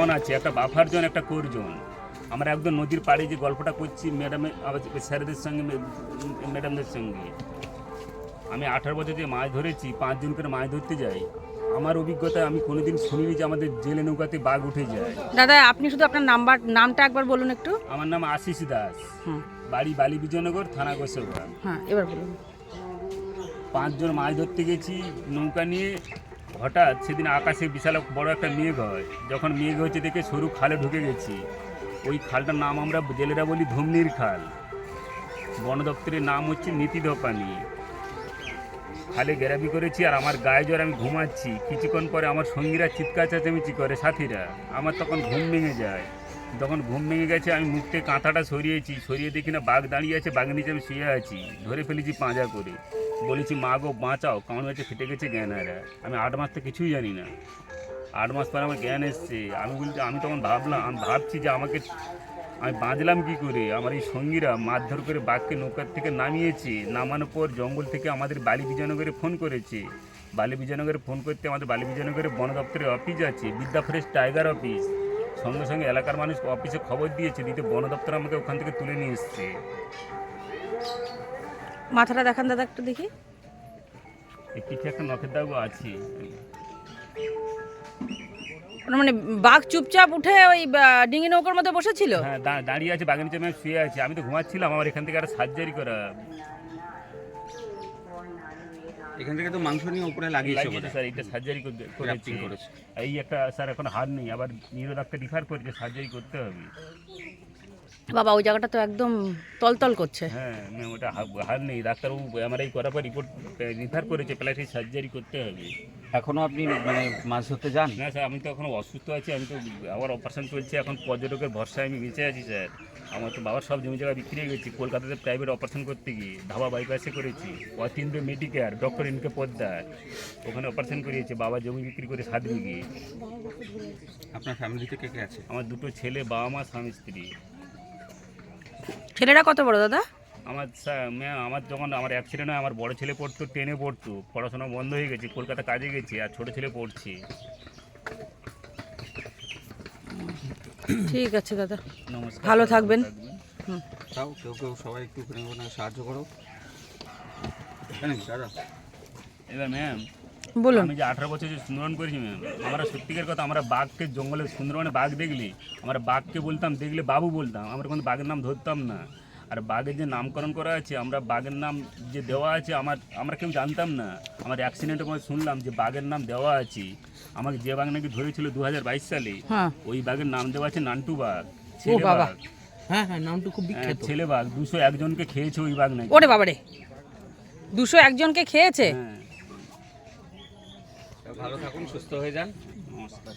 জন আছে, একটা বাফার জন, একটা কোর জন। আমরা একদম নদীর পাড়ে যে গল্পটা করছি ম্যাডামের স্যারেদের সঙ্গে, ম্যাডামদের সঙ্গে, আমি 18 বছর যে মাছ ধরেছি, 5 জন করে মাছ ধরতে যাই। আমার অভিজ্ঞতায় আমি কোনোদিন শুনিনি যে আমাদের জেলে নৌকাতে বাঘ উঠে যায়। দাদা আপনি শুধু আপনার নামটা একবার বলুন একটু। আমার নাম আশিস দাস, হুম, বাড়ি বালি বিজয়নগর, থানা গোসাবা। হ্যাঁ এবার বলুন। 5 জন মাছ ধরতে গেছি নৌকা নিয়ে। হঠাৎ সেদিন আকাশে বিশাল বড় একটা মেঘ হয়। যখন মেঘ হচ্ছে দেখে সরু খালে ঢুকে গেছি। ওই খালটার নাম আমরা জেলেরা বলি ধুমনির খাল। বন দপ্তরের নাম হচ্ছে নীতি দোকানি। খালে গ্যারাবি করেছি আর আমার গায়ে জ্বর, আমি ঘুমাচ্ছি। কিছুক্ষণ পরে আমার সঙ্গীরা চিৎকার চেঁচামেচি করে, সাথীরা। আমার তখন ঘুম ভেঙে যায়। যখন ঘুম ভেঙে গেছে আমি মুখ থেকে কাঁথাটা সরিয়ে দেখি না বাঘ দাঁড়িয়ে আছে। বাঘের নিচে আমি শুয়ে আছি, ধরে ফেলেছি পাঁজা করে। বলেছি মা গো বাঁচাও, কারণ হচ্ছে ফেটে গেছে জ্ঞানারা। আমি 8 মাস তো কিছুই জানি না। 8 মাস পরে আমার জ্ঞান এসছে। আমি তখন ভাবছি যে আমি বাঁচলাম কী করে। আমার এই সঙ্গীরা মারধর করে বাঘকে নৌকার থেকে নামিয়েছে। নামানোর পর জঙ্গল থেকে আমাদের বালি বিজয়নগরে ফোন করেছে। বালি বিজয়নগরে ফোন করতে আমাদের বালি বিজয়নগরে বন দপ্তরের অফিস আছে, বিদ্যা ফরেস্ট টাইগার অফিস। সঙ্গে সঙ্গে এলাকার মানুষ অফিসে খবর দিয়েছে, দিতে বন দপ্তর আমাকে ওখান থেকে তুলে নিয়ে এসছে। মাথাটা দেখান দাদা একটু দেখি। এই পিঠে একটা নখের দাগও আছে। মানে বাঘ চুপচাপ উঠে ওই ডিঙি নৌকার মধ্যে বসেছিল? হ্যাঁ, দাঁড়িয়ে আছে, বাঘের নিচে আমি শুয়ে আছি। আমি তো ঘুমাচ্ছিলাম। আমার এখান থেকে একটা সার্জারি করা। এখান থেকে তো মাংস নিয়ে উপরে লাগিয়েছে স্যার, এটা সার্জারি করেছে। এই একটা স্যার এখন হাড় নেই, আবার নিউরো ডাক্তার রিফার করেছে, সার্জারি করতে হবে। বাবা ওই জায়গাটা তো একদম তলতল করছে। হ্যাঁ ম্যাম, ওটা হাড় নেই। ডাক্তারবাবু এমআরআই করার পর রিপোর্ট রিফার করেছে, প্লাস্টিক সার্জারি করতে হবে। এখনো আপনি মানে মাছ ধরতে যান? না স্যার, আমি তো এখনো অসুস্থ আছি। আমি তো আবার অপারেশন চলছে এখন, পর্যটকের ভরসায় আমি বেঁচে আছি স্যার। আমার তো বাবার সব জমি জায়গা বিক্রি হয়ে গেছি। কলকাতাতে প্রাইভেট অপারেশন করতে গিয়ে ধাবা বাইপাসে করেছি। Atindra Medicare, doctor N K Poddar, ওখানে অপারেশন করিয়েছে। বাবা জমি বিক্রি করে 7 বিঘে। আপনার ফ্যামিলিতে কে কে আছে? আমার 2টো ছেলে, বাবা মা, স্বামী স্ত্রী। ছেলেরা কত বড় দাদা? আমার ম্যাম, আমার যখন আমার অ্যাক্সিডেন্ট হয়, আমার বড় ছেলে পড়তো, 10-এ পড়তো। পড়াশোনা বন্ধ হয়ে গেছে, কলকাতা কাজে গেছে। আর ছোটো ছেলে পড়ছে। ঠিক আছে দাদা, নমস্কার, ভালো থাকবেন। হুম। তাও কেউ সবাই একটু সাহায্য করো জানেন দাদা। এবার ম্যাম বলুন। আমি যে 18 বছর যে সুন্দরবন করেছি ম্যাম, আমরা সত্যিকার কথা, আমরা বাঘকে জঙ্গলে সুন্দরবনে বাঘ দেখলি আমরা বাঘকে বলতাম, দেখলে বাবু বলতাম। আমরা কোনো বাঘের নাম ধরতাম না। আর বাঘের যে নামকরণ করা আছে, আমরা বাঘের নাম যে দেওয়া আছে, আমরা কেউ জানতাম না। আমার অ্যাক্সিডেন্টের পরে শুনলাম যে বাঘের নাম দেওয়া আছে। আমাকে যে বাঘ নাকি ধরেছিল 2022 সালে, হ্যাঁ। ওই বাঘের নাম দেওয়া আছে নান্টু বাঘ, ও ছেলে বাবা। বাঘ। হ্যাঁ হ্যাঁ, নামটা খুব হ্যাঁ, বিখ্যাত। ছেলে বাঘ। 201 জনকে খেয়েছে ওই বাঘ নাকি। ওরে বাবারে, 201 জনকে খেয়েছে? হ্যাঁ। ভালো থাকুন, সুস্থ হয়ে যান। নমস্কার।